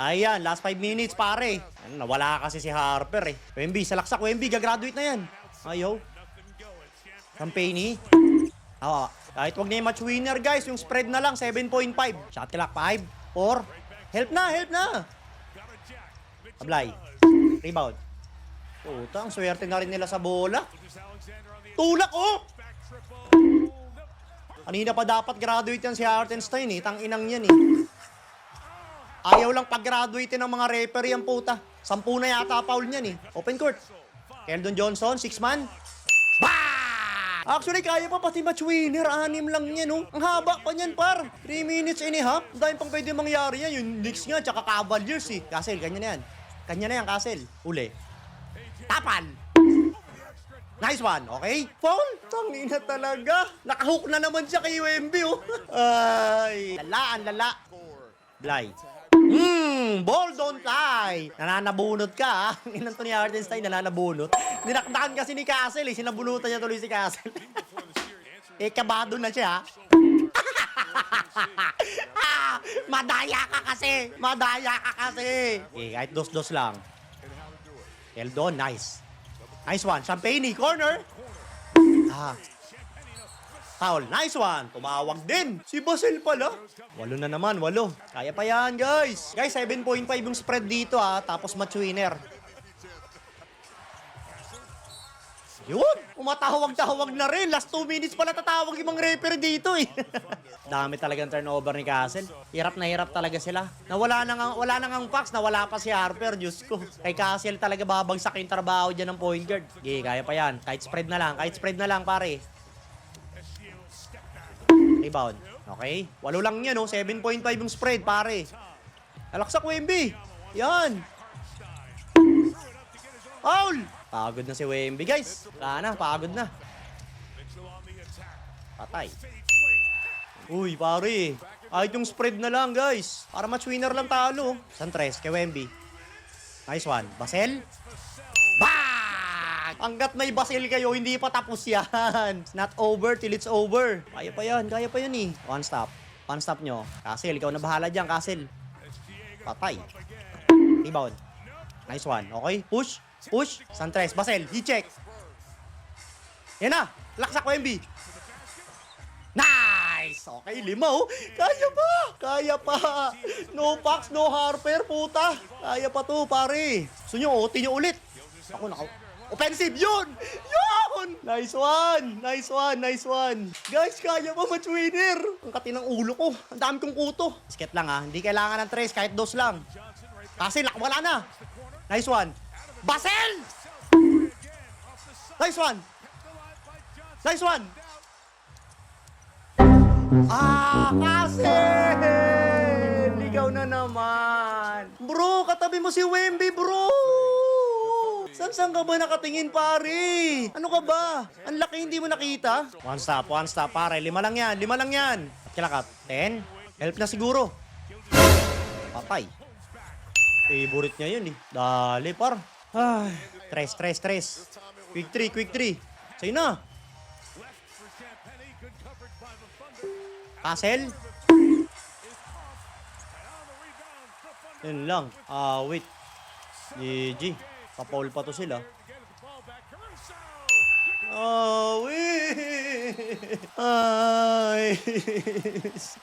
Ayan, last 5 minutes pare. Ano, nawala kasi si Harper eh. Wemby, salaksak Wemby, gagraduate na yan. Ayaw. Campaigny. Kahit wag na yung match winner guys, yung spread na lang, 7.5. Shot clock, 5, 4. Help na, help na. Ablay. Rebound. Puta, ang swerte na rin nila sa bola. Tulak, oh! Kanina pa dapat graduate yan si Hartenstein eh. Tang-inang yan eh. Ayaw lang pag-graduate ng mga referee ang puta. 10 na yata foul niyan eh. Open court. Keldon Johnson, 6-man. Bah! Actually, kaya pa pati match winner. 6 lang yan, oh. Ang haba pa niyan, par. 3 minutes and a half. Dahil pang pwede mangyari yan. Yung Knicks nga, tsaka Cavaliers eh. Castle, kanya na yan. Kanya na yan, Castle. Uli. Tapan! Nice one, okay? Foul! Tangina talaga. Nakahook na naman siya kay Wemby, oh. Ay, lalaan, lala. Blay. Ball don't lie. Nananabunot ka, ha? Inanto ni Hartenstein, nananabunot. Dinakdakan kasi ni Castle, eh. Sinabunutan niya tuloy si Castle. Kabado na siya, ha? Madaya ka kasi. Madaya ka kasi. Kahit dos-dos lang. Keldon, nice. Nice one. Champagne, corner. Foul. Nice one. Tumawag din. Si Basel pala. 8 na naman, 8. Kaya pa yan, guys. Guys, 7.5 yung spread dito, ha. Tapos match winner. Yun. Umatawag-tawag na rin. Last 2 minutes pala tatawag yung mga referee dito, eh. Dami talagang turnover ni Castle. Hirap na hirap talaga sila. Wala na ngang Fox. Nawala pa si Harper. Diyos ko. Kay Castle talaga babagsak yung trabaho dyan ng point guard. Kaya pa yan. Kahit spread na lang. Kahit spread na lang, pare. Rebound. Okay. 8 lang yan, oh. 7.5 yung spread, pare. Alaksak, Wemby. Yan. Foul. Pagod na si Wemby, guys. Wala na. Pagod na. Patay. Uy, pare. Kahit yung spread na lang, guys. Para match winner lang talo. Santres kay Wemby. Nice one. Basel. Hanggat may Basel kayo, hindi pa tapos yan. It's not over till it's over. Kaya pa yan eh. One stop. One stop nyo. Castle, ikaw na bahala dyan, Castle. Patay. Rebound. Nice one. Okay, push. Push. Santres, Basel, he-check. Yan na. Laksak Wemby. Nice! Okay, 5, oh. Kaya pa. Kaya pa. No Fox, no Harper, puta. Kaya pa to, pare. Gusto nyo, OT nyo ulit. Ako, offensive, yun! Yun! Nice one! Nice one! Nice one! Guys, kaya pa match winner! Ang kati ng ulo ko. Ang dami kong kuto. Basket lang, ha. Hindi kailangan ng 3, kahit 2 lang. Kasi wala na. Nice one. Basel! Nice one! Nice one! Castle! Ligaw na naman. Bro, katabi mo si Wemby, bro! Saan ka ba nakatingin, pare? Ano ka ba? Ang laki, hindi mo nakita? One stop, pare. 5 lang yan, 5 lang yan. Kilakap, 10. Help na siguro. Patay. Favorite niya yun, eh. Dali, par. Ay, stress. Quick 3. Sa'yo na. Castle. Yun lang. Wait. GG. Pa-foul pa to sila. Ay.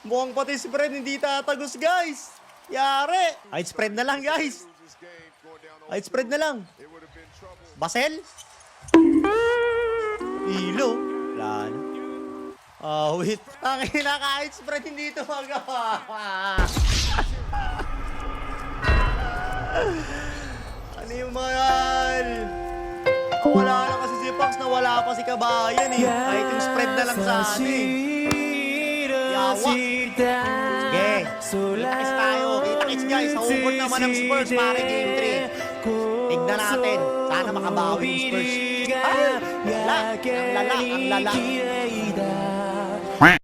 Mukhang pati spread hindi tatagos, guys. Yari. Ay, spread na lang, guys. Ay, spread na lang. Basel. Ilo. Wala na. Wait. Ang kahit spread hindi ito magawa. Ano yung mga... Wala na kasi si Fox na wala pa si Kabayan eh. Kahit yung spread na lang sa atin eh. Yawa. Sige. Kita-kits tayo. Kita-kits guys. Sa upod naman ng Spurs pare game 3. Tignan natin. Sana makabawi yung Spurs. Ang lala.